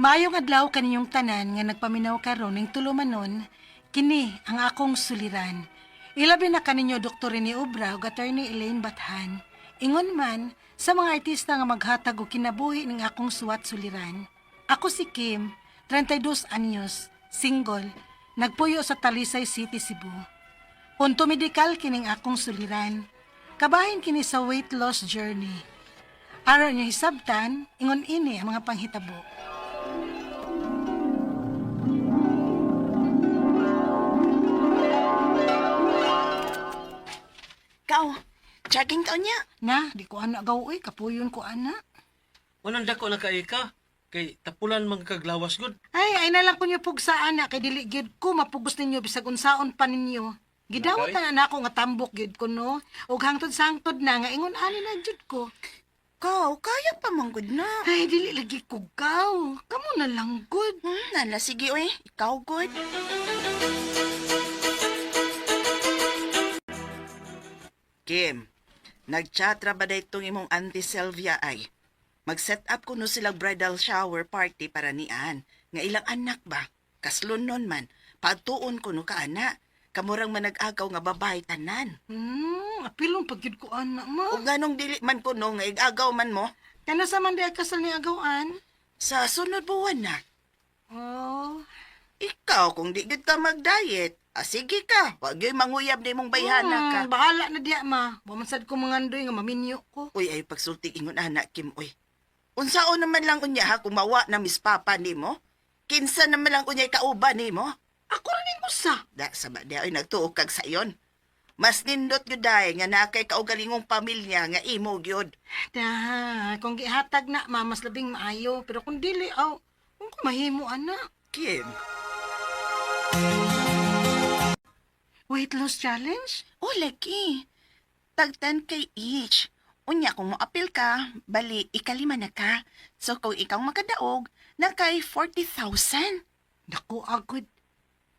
Maayong adlaw kaninyong tanan nga nagpaminaw karon ning tulumanon, kini ang akong suliran. Ilabi na kaninyo Dr. Rene Obra ug Attorney Elaine Bathan. Ingon man sa mga artista nga maghatag og kinabuhi ning akong suwat suliran. Ako si Kim, 32 anyos, single, nagpuyo sa Talisay City, Cebu. Punto medikal kining akong suliran. Kabahin kini sa weight loss journey. Aron niyo hisabtan, ingon ini ang mga panghitabo. Kau, jogging ka niya. Na, di ko ana gawoy, kapuyon ko ana. Walang dako na ka, kay tapulan magkaglawas gud. Ay na lang ko niyo pugsaan na, kay dili gyud ko mapugos ninyo bisag unsaon pa ninyo. Gidawat Nagay? na ako nga tambok gyud ko no. Ug hangtod sa hangtod na nga ingon ani na jud ko. Kau, kaya pa manggod na. Ay dili lagi ko gaw. Kamo na lang good. Nala, sige oy. Ikaw good. Kim, nagchatra ba da itong imong Auntie Sylvia ay? Mag-set up kuno silang bridal shower party para nian. Nga ilang anak ba? Kaslon nun man. Pagtuon kuno ka ana. Kamurang manag-agaw nga babay tanan. Apilong pagyud ko ana O ma. ganong dili man kuno nga igagaw man mo. Kano sa man di kasal ni agawan? Sa sunod buwan na. Oh, Ikaw, kung di gid ka mag-diet, sige ka. Wag yo'y manguyab na imong bayhana ka. bahala na diya ma. Bumansad ko mangandoy nga maminyo ko. Uy, ay pagsulti ingon anak Kim, uy. Unsaon naman lang unya ha, kung mawa na Miss Papa ni mo? Kinsa naman lang unya kauban ni mo? Ako rin ko sa. Da, sabad di ay nagtuog kag sayon. Mas nindot yun dahi nga nakay kaugalingong pamilya nga imo gyud. Da, kung gihatag na ma, mas labing maayo. Pero kung dili, kung mahimo ana. Kim, Weight loss challenge? o lagi. Tagtan kay each. Unya kung moapil ka, bali ikalima na ka. So kung ikaw makadaog, na kay 40,000. Dako agud.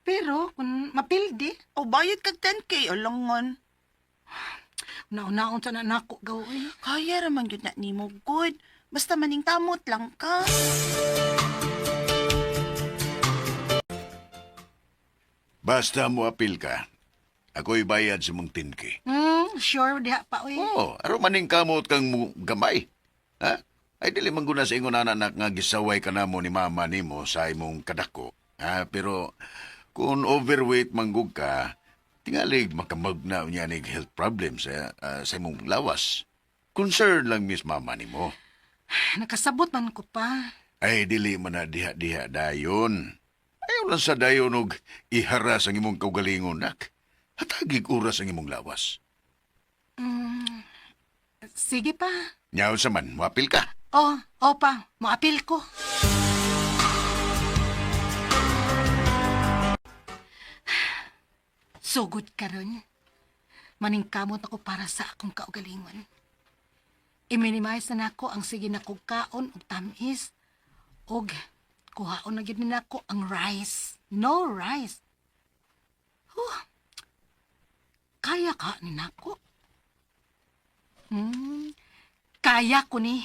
Pero kung mapildi, O bayad kag 10K o longon. nauna-un sa nanako gawin. Kaya raman yun na nimo good. Basta maning tamot lang ka. Basta mo apil ka, ako'y bayad sa mong tinki. Sure diha pa uy. Oo, aro maning kamot kang gamay. Ha? Ay dili man guna sa ingon anak nga gisaway ka namo ni mama nimo sa imong kadako. Ha? Pero kung overweight manggug ka, tingalig makamagna unya nig health problem sa imong lawas. Concern lang miss mama nimo. Nakasabot man ko pa. Ay dili man na diha-diha dayon. Ayaw lang sa dayon og iharas ang imong kaugalingon nak. Hatagig oras ang imong lawas. Sige pa. Nyaw sa man, mapil ka. Pa, maapil ko. Sugod karon. Maningkamot ako para sa akong kaugalingon. I-minimize na nako ang sige na kong kaon og tamis. Og kuhaon na gyud ni nako ang rice. No rice. Kaya ka ni nako. Kaya ko ni.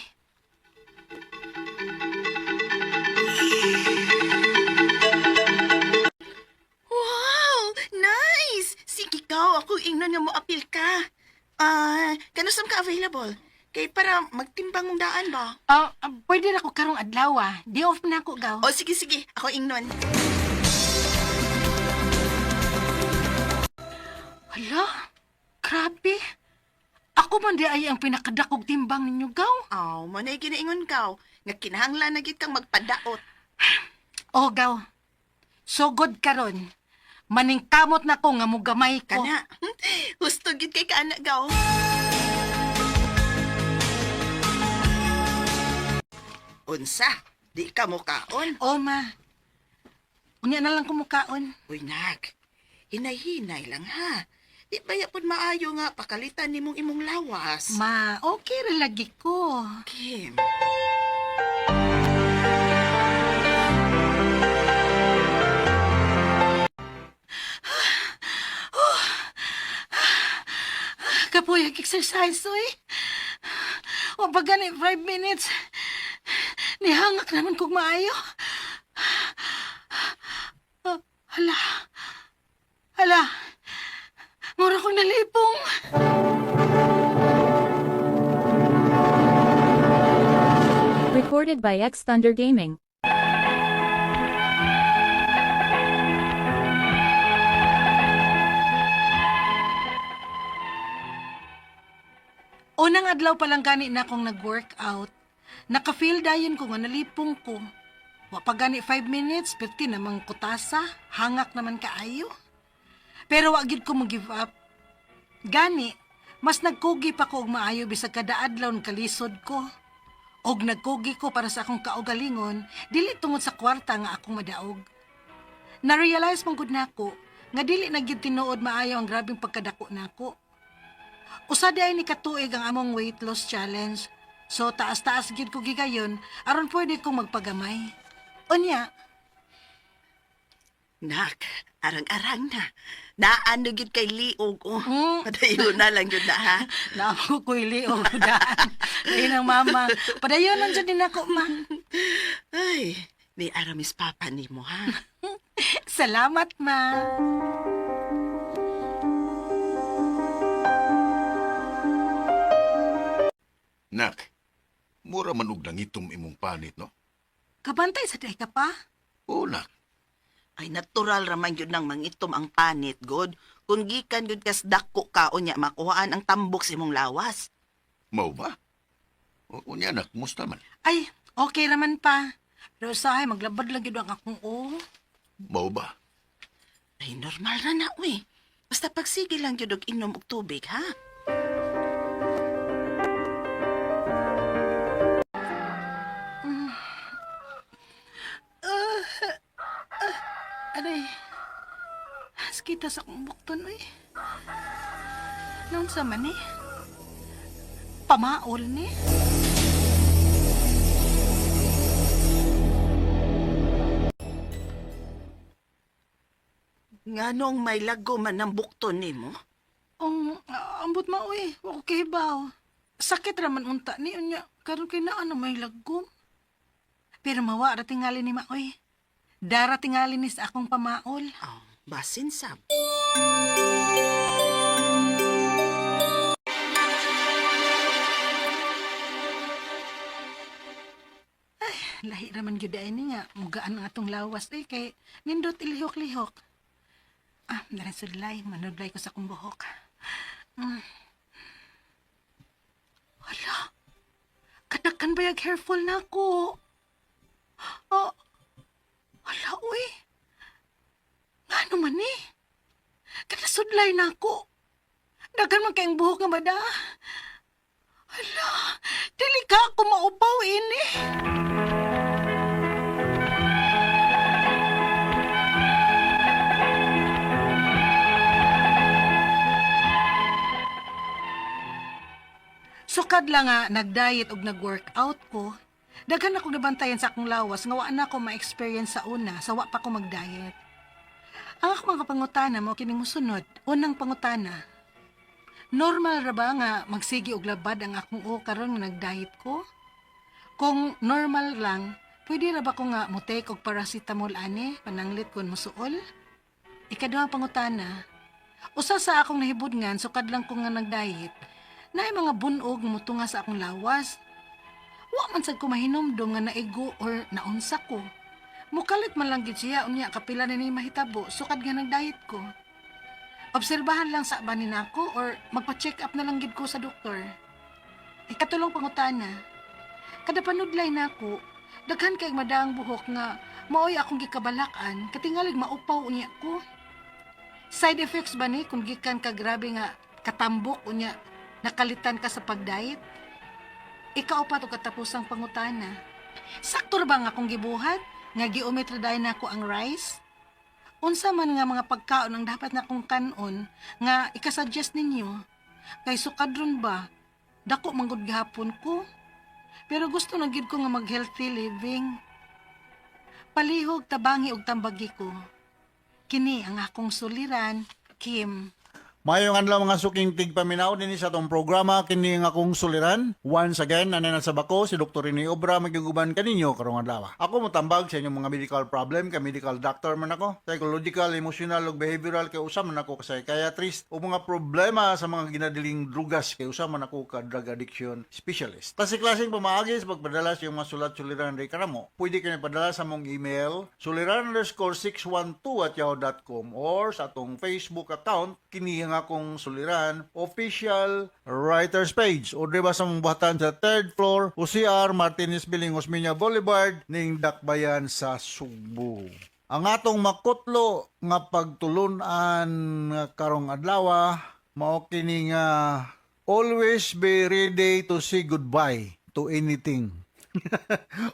Wow! Nice! Sige ka, ako ingnan nga mo apil ka. Kanusam ka available? Kay para magtimbang mong daan ba? Pwede na ko karong adlaw Di off na ako gaw. O sige, sige. Ako ingnon. Hala, grabe. Ako man di ay ang pinakadakog timbang ninyo gaw. Aw, manay ginaingon ka. Nga kinahanglan na gid kang magpadaot. O gaw, sugod karon. Maningkamot na ko nga mugamay ko. Kana. Gusto gid kay ka anak gaw. Unsa? Di ka mo kaon? O ma, unya na lang kumukaon. Uy, nak. Hinay-hinay lang ha. Di ba yapon maayo nga pakalitan nimong imong lawas? Ma, okay ra lagi ko. Kim. Kapoy, exercise, oy. O pag gani 5 minutes, nihangak naman kog maayo. Meron akong nalipong. Recorded by X Thunder Gaming. Unang adlaw pa lang gani na akong nag-workout. Naka-feel dayon ko nga nalipong ko. Wa pa gani 5 minutes, perti namang kutasa, hangak naman kaayo. Pero wa gid ko mag-give up. Gani, mas nagkugi pa ko og maayo bisag kada adlaw ng kalisod ko. Og nagkugi ko para sa akong kaugalingon, dili tungod sa kwarta nga akong madaog. Na-realize mong gud nako nga dili na gyud tinuod maayo ang grabeng pagkadako nako. Usa day ni katuig ang among weight loss challenge. So taas-taas gid ko gigayon aron pwede kong magpagamay. Unya, Nak, arang-arang na. Naano gid kay liog oh. Mm. Padayon na lang yun na ha. naako ko'y liog daan. Ayun ang mama. Padayon lang dyan din ako, ma. Ay, ni Aramis Papa ni mo ha. Salamat, ma. Nak, mura man og nangitom imong panit, no? Kabantay sa day ka pa? Oo, nak. Ay natural raman yun ng mangitom ang panit, God. Kung gikan yun kas dako ka o niya makuhaan ang tambok sa imong lawas. Mao ba? Unya, nak, musta man? Ay, okay raman pa. Pero usahay, maglabad lang yun ang akong Mao ba? Ay normal na na, uy. Basta pagsige lang yun og inom og tubig, ha? Aray, kita sa akong bukton, uy. Noon sa man eh. Pamaol ni. Nganong may lago man ng bukton ni mo? Ambot ma, uy. Wako kihibaw. Sakit raman unta ni unya. Karon kay naa na may lagom. Pero mawa ra tingali ni Maoy. Dara tingali ni sa akong pamaol. Oh, basin sab. Lahi raman gyud ay ni nga mugaan ang atong lawas kay nindot ilihok-lihok. Dara sudlay, manudlay ko sa akong buhok. Hala. Kadakan ba yung hairfall na ako? Hala, uy. Nga naman eh. Kadasudlay na ako. Dagan man kayong buhok nga bada. Hala, dili ka ako maupaw ini. Sukad lang nga nag-diet ug nag-workout ko. Daghan ako nabantayan sa akong lawas nga wa na ako ma-experience sa una sa wa pa ko mag-diet. Ang ako mga pangutana mo kining mosunod. Unang pangutana. Normal ra ba nga magsigi og labad ang akong karon nga nag-diet ko? Kung normal lang, pwede ra ba ko nga mo-take og paracetamol ani pananglit kon mosuol? Ikaduhang pangutana. Usa sa akong nahibudngan sukad lang ko nga nag-diet. Naay mga bunog nga motunga sa akong lawas. Wa man sad ko mahinomdom nga naigo or naunsa ko. Mukalit man lang gid siya unya kapila na ni mahitabo sukad nga nag-diet ko. Obserbahan lang sa banin ako or magpa-check up na lang gid ko sa doktor. Ikatulong pangutana. Kada panudlay nako, daghan kay madaang buhok nga maoy akong gikabalakan katingalig maupaw unya ko. Side effects ba ni kung gikan ka grabe nga katambok unya nakalitan ka sa pag-diet? Ikaupat o katapusang pangutana. Sakto ra ba nga akong gibuhat nga giometra dayon nako ang rice? Unsa man nga mga pagkaon ang dapat na kong kanon nga ikasuggest ninyo? Kay sukadron ba? Dako manggod gihapon ko. Pero gusto na gid ko nga mag-healthy living. Palihog tabangi og tambagi ko. Kini ang akong suliran, Kim. Mayong adlaw mga suking tigpaminaw din sa atong programa kini nga akong suliran. Once again, ana na sa bako si Dr. Rene Obra magiguban kaninyo karong adlaw. Ako motambag sa inyong mga medical problem, ka medical doctor man ako, psychological, emotional ug behavioral kay usa man ako ka psychiatrist o mga problema sa mga ginadiling drugas kay usa man ako ka drug addiction specialist. Klase-klaseng pamaagi sa pagpadala sa iyong mga sulat-suliran ray kanamo. Pwede kayo padala sa mong email suliran_612@yahoo.com or sa atong Facebook account kini nga akong suliran official writers page o diba sa mong buhatan sa 3rd floor UCR Martinez Building Osmeña Boulevard ning Dakbayan sa Sugbo. Ang atong makutlo nga pagtulunan karong adlaw mao kini nga always be ready to say goodbye to anything.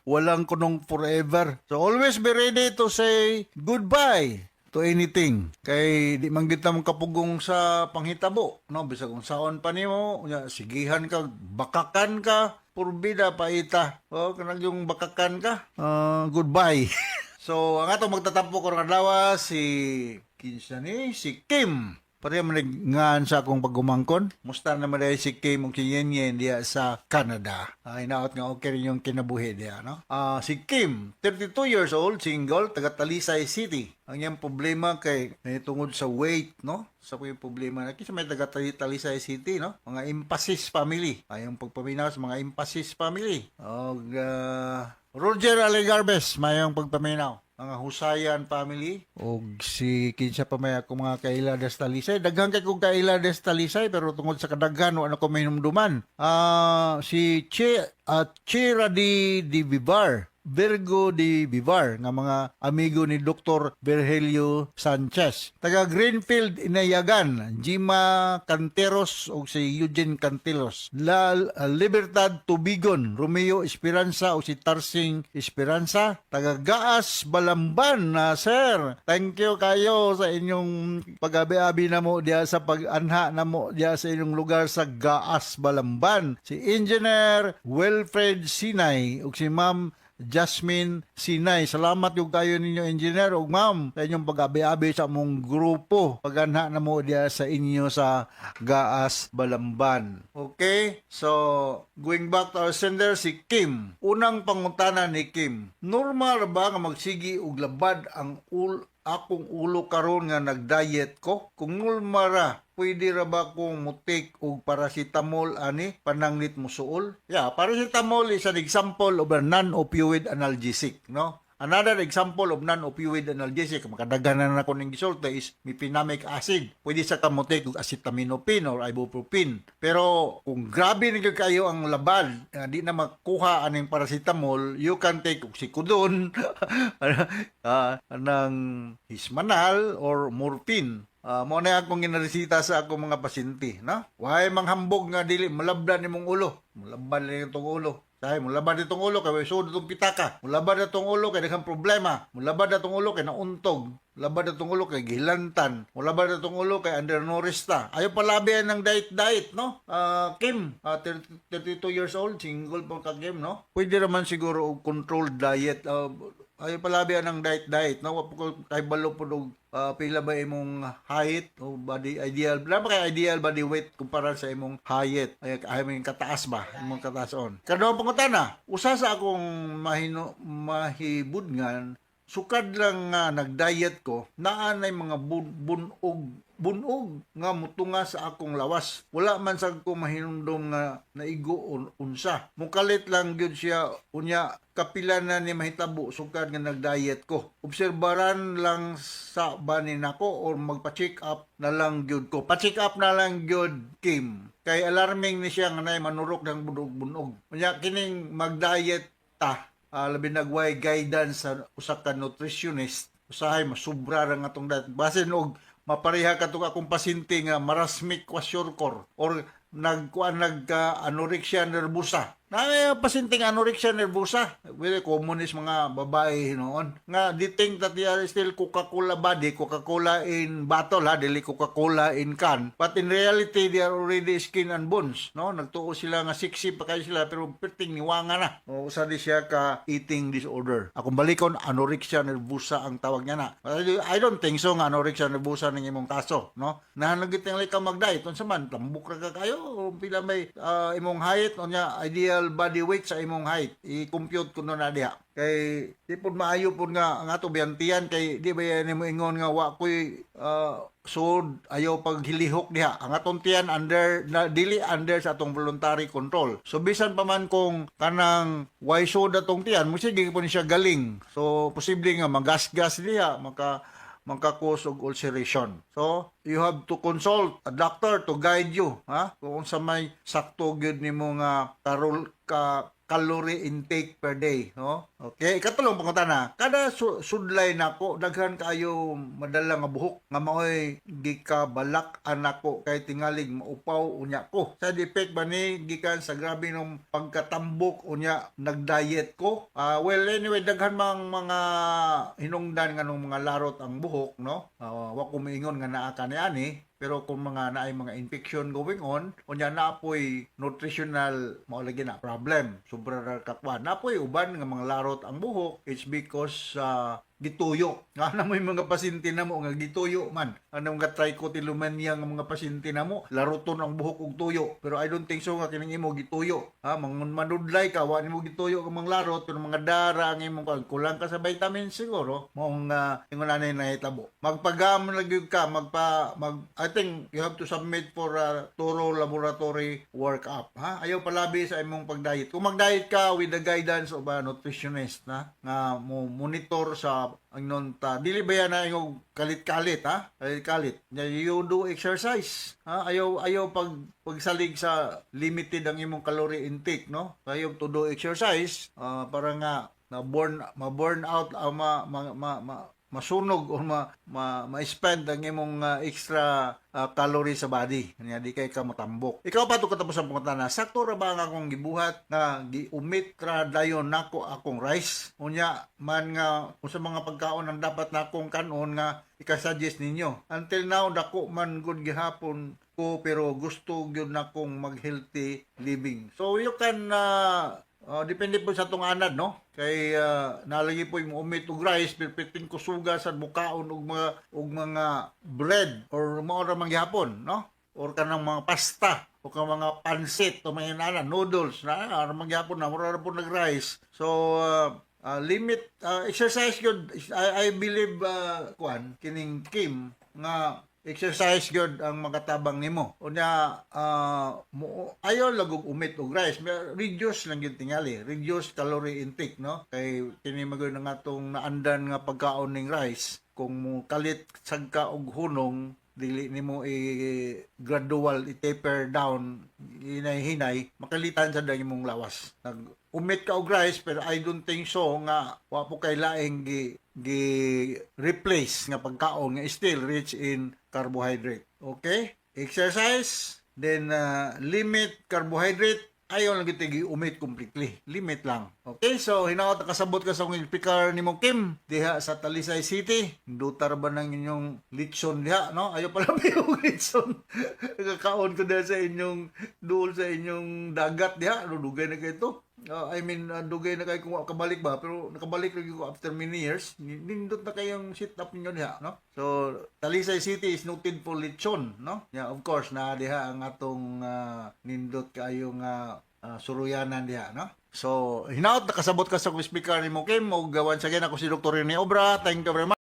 Walang kunong forever. So always be ready to say goodbye to anything. Kay di man kita mong kapugong sa panghitabo, no? Bisag kung saon pa nimo, sigihan ka, bakakan ka, purbida paita. O kanang yung bakakan ka, goodbye. So ang atong magtatampo karong adlaw si si Kim. Pareha manignan sa akong pagumangkon. Musta naman dahil si Kim ug si Yen diya sa Canada. Inaot nga okay rin yung kinabuhi diya, no? Si Kim, 32 years old, single, taga Talisay City. Ang iyang problema kay tungod sa weight, no? Sa yung problema na kasi may taga Talisay City, no? Mga Impasis family. Yung pagpaminaw sa mga Impasis family. Roger Alegarbes, mayong pagpaminaw. Mga Husayan family o si kinsa pa may ako mga kaila des Talisay. Daghang kay kong kaila des Talisay pero tungod sa kadaghan wala ko mahinumduman. Si Chira di Vivar, Virgo di Vivar nga mga amigo ni Dr. Virgilio Sanchez. Taga Greenfield Inayagan, Jima Canteros o si Eugene Cantelos. Libertad Tubigon, Romeo Esperanza o si Tarsing Esperanza. Taga Gaas Balamban na sir. Thank you kayo sa inyong pag-abi-abi na mo diya sa pag-anha na mo diya sa inyong lugar sa Gaas Balamban. Si Engineer Wilfred Sinay o si Ma'am Jasmine Sinay. Salamat yung kayo ninyo, engineer ug ma'am, sa inyong pag-abi-abi sa among grupo. Pagana na mo diya sa inyo sa Gaas Balamban. Okay? So, going back to our sender, si Kim. Unang pangutana ni Kim. Normal ba nga magsigi og labad ang akong ulo karon nga nag-diet ko? Kung normal pwede ra ba kong mutik og paracetamol ani pananglit mo suol? Yeah, paracetamol is an example of a non-opioid analgesic, no? Another example of non-opioid analgesic, makadaghanan na ko ning gisulta is mefenamic acid. Pwede sa kamutik og acetaminophen or ibuprofen. Pero kung grabe na kayo ang labad, di na makuha aning paracetamol, you can take oxycodone, anang hismanal or morphine. Mo na akong ginaresita sa akong mga pasyente, no? Why manghambog nga dili malabdan nimong ulo. Malabdan ni itong ulo. Dahil mulabad itong ulo kay sud itong pitaka. Mulabad itong ulo kay daghang problema. Mulabad itong ulo kay nauntog. Mulabad itong ulo kay gilantan. Mulabad itong ulo kay undernourished ta. Ayaw palabihan ng diet, no? Kim, 32 years old, single pa ka Kim, no? Pwede naman siguro og controlled diet. Ayaw palabihan ng diet, no? Kay balo po pila ba imong height o body ideal? Wala ba kay ideal body weight kumpara sa imong height? Ay imong kataas ba? Imong kataas-on. Kadto pangutana, usa sa akong mahibudngan, sukad lang nga nag-diet ko, naa nay mga bunog nga mutunga sa akong lawas. Wala man sa ko mahinumdom nga naigo unsa. Mukalit lang gyud siya unya kapila na ni mahitabo sukad nga nag-diet ko. Obserbaran lang sa banin nako or magpa-check up na lang gyud ko. Pa-check up na lang gyud Kim. Kay alarming ni siya nga nay manurok ng bunog-bunog. Unya kining mag-diet ta labi nagway guidance sa usa ka nutritionist. Usahay masubra ra nga tong diet. Basin og mapareha ka to akong pasyente nga marasmic kwasyorkor or nagka anorexia nervosa. Na pasinting anorexia nervosa. Well, common is mga babae noon. Nga, they think that they are still Coca-Cola body, Coca-Cola in bottle, ha, dili Coca-Cola in can. But in reality, they are already skin and bones, no? Nagtuo sila nga sexy pa kayo sila, pero perting niwanga na. O, usa di siya ka eating disorder. Akong balikon, anorexia nervosa ang tawag niya na. I don't think so nga anorexia nervosa ng imong kaso, no? Nahanagit nga ka mag-diet, unsa man, tambok ra ka kayo, o pila may imong height, o niya, ideal body weight sa imong height. I-compute ko na diha. Kay di pud maayo pud nga ang ato biyantian kay di ba yan mo ingon nga wa koy sud ayaw paghilihok diha. Ang atong tiyan under dili under sa atong voluntary control. So bisan pa man kung kanang why sud atong tiyan, mo sige po ni siya galing. So posible nga magasgas diha magka-cause og ulceration. So, you have to consult a doctor to guide you, ha? Kung sa may sakto gyud nimo nga calorie intake per day, no? Okay, ikatulong pangutan na. Kada sudlay nako daghan kaayo madala nga buhok nga maoy gikabalak anako kay tingalig maupaw unya ko. Sa defect ba ni gikan sa grabe nung pagkatambok unya nagdiet ko? Well anyway daghan mang mga hinungdan nga nung mga larot ang buhok, no? Wa ko miingon nga naa kani-ani. Pero kung mga naay mga infection going on, unya na apoy nutritional mao lagi na problem. Sobra ra kakwan. Napoy uban nga mga larot ang buhok, it's because gituyo. Nga na mo yung mga pasyente na mo nga gituyo man. Ano nga trichotillomania nga mga pasyente na mo, laruton ang buhok og tuyo. Pero I don't think so nga kining imo gituyo. Ha, manudlay ka wa nimo gituyo ang mga larot pero mga dara ang imong kulang ka sa vitamin siguro. Mong ingon anay nahitabo. Magpagamon lagi ka, I think you have to submit for a thorough laboratory workup. Ha? Ayaw palabi sa imong pagdiet. Kung magdiet ka with the guidance of a nutritionist na nga mo monitor sa ang nonta dili ba yan na yung kalit-kalit ha kalit you do exercise ha ayaw pagsalig sa limited ang imong calorie intake no ayaw to do exercise para nga ma-burn out masunog o ma-spend ang imong extra calorie sa body. Kanya di kay ka matambok. Ikaw pa to katapos ang pangutana. Sakto ra ba nga akong gibuhat nga giumit ra dayon nako akong rice? Unya man nga kung sa mga pagkaon ang dapat nakong kanon nga ika-suggest ninyo. Until now dako man gud gihapon ko pero gusto gyud nakong mag-healthy living. So you can depende po sa itong anad, no? Kay nalagi po yung umit og rice, pipiting kusuga sa bukaon og mga bread or maora mangyapon, no? Or kanang mga pasta o kanang mga pansit o mga noodles na mangyapon na mura po nag-rice. So limit exercise good. I believe kining Kim nga exercise gyud ang makatabang nimo. Unya ayo lagog umit og rice, reduce lang gyud tingali, reduce calorie intake no. Kay kini magud nga atong naandan nga pagkaon ning rice kung mo kalit sagka og hunong dili nimo gradual i-taper down hinay-hinay makalitan sa dang imong lawas. Umit ka og rice pero I don't think so nga wa po kay laing replace nga pagkaon nga still rich in carbohydrate. Okay? Exercise, then limit carbohydrate, ayaw lang kita umit completely. Limit lang. Okay? So, hinaot kasabot ka sa kong speaker ni mo Kim, diha sa Talisay City. Dutar ba ng inyong litson diha, no? Ayaw pala may yung litson. Kakaon ko diha sa inyong duol sa inyong dagat diha. Dugay na kayo ito. Dugay na kayo kung kabalik ba, pero nakabalik lagi ko after many years. Nindot na kayong sit up ninyo diha, no? So, Talisay City is noted for lechon, no? Yeah, of course, na diha ang atong nindot kayong suruyanan diha, no? So, hinaot nakasabot ka sa speaker ni mo Kim, o gawan sa ako si Dr. Rene Obra. Thank you very much.